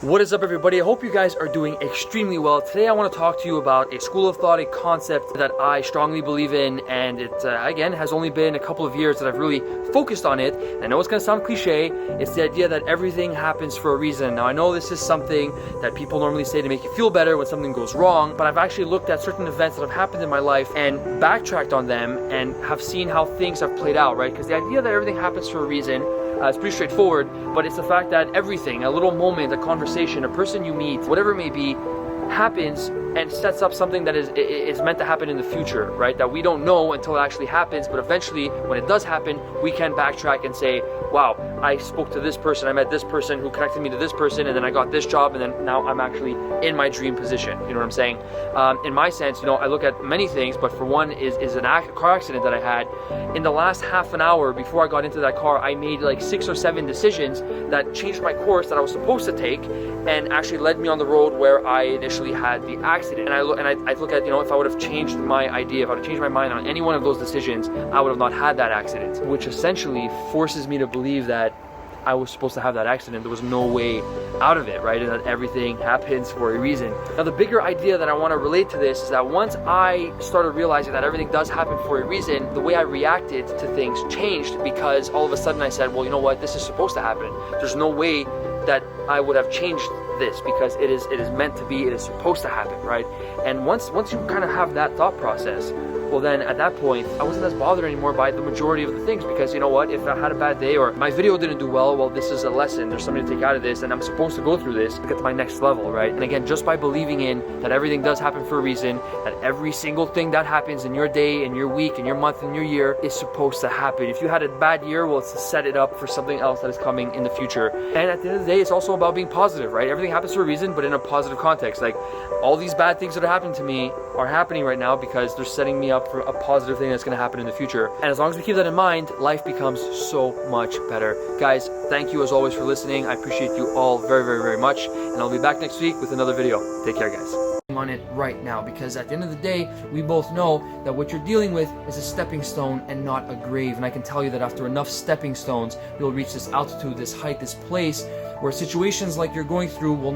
What is up, everybody? I hope you guys are doing extremely well. Today I want to talk to you about a school of thought, a concept that I strongly believe in, and it again has only been a couple of years that I've really focused on it. And I know it's going to sound cliche. It's the idea that everything happens for a reason. Now I know this is something that people normally say to make you feel better when something goes wrong, but I've actually looked at certain events that have happened in my life and backtracked on them and have seen how things have played out, right? Because the idea that everything happens for a reason, it's pretty straightforward, but it's the fact that everything, a little moment, a conversation, a person you meet, whatever it may be, happens and sets up something that is meant to happen in the future, right? That we don't know until it actually happens, but eventually, when it does happen, we can backtrack and say, wow, I spoke to this person, I met this person who connected me to this person, and then I got this job, and then now I'm actually in my dream position. You know what I'm saying? In my sense, I look at many things, but for one is a car accident that I had. In the last half an hour before I got into that car, I made like 6 or 7 decisions that changed my course that I was supposed to take and actually led me on the road where I initially had the accident. And I look at, if I would have changed my idea, if I would have changed my mind on any one of those decisions, I would have not had that accident, which essentially forces me to believe that I was supposed to have that accident. There was no way out of it, right? And that everything happens for a reason. Now, the bigger idea that I want to relate to this is that once I started realizing that everything does happen for a reason, the way I reacted to things changed, because all of a sudden I said, well, you know what? This is supposed to happen. There's no way that I would have changed this, because it is meant to be, it is supposed to happen, right? And once you kind of have that thought process, well, then at that point, I wasn't as bothered anymore by the majority of the things, because you know what? If I had a bad day or my video didn't do well, this is a lesson. There's something to take out of this, and I'm supposed to go through this to get to my next level, right? And again, just by believing in that everything does happen for a reason, that every single thing that happens in your day, in your week, in your month, in your year is supposed to happen. If you had a bad year, well, it's to set it up for something else that is coming in the future. And at the end of the day, it's also about being positive, right? Everything happens for a reason, but in a positive context. Like, all these bad things that are happening to me are happening right now because they're setting me up for a positive thing that's going to happen in the future. And as long as we keep that in mind, life becomes so much better. Guys, thank you as always for listening. I appreciate you all very, very, very much. And I'll be back next week with another video. Take care, guys. On it right now, because at the end of the day, we both know that what you're dealing with is a stepping stone and not a grave. And I can tell you that after enough stepping stones, you'll reach this altitude, this height, this place where situations like you're going through will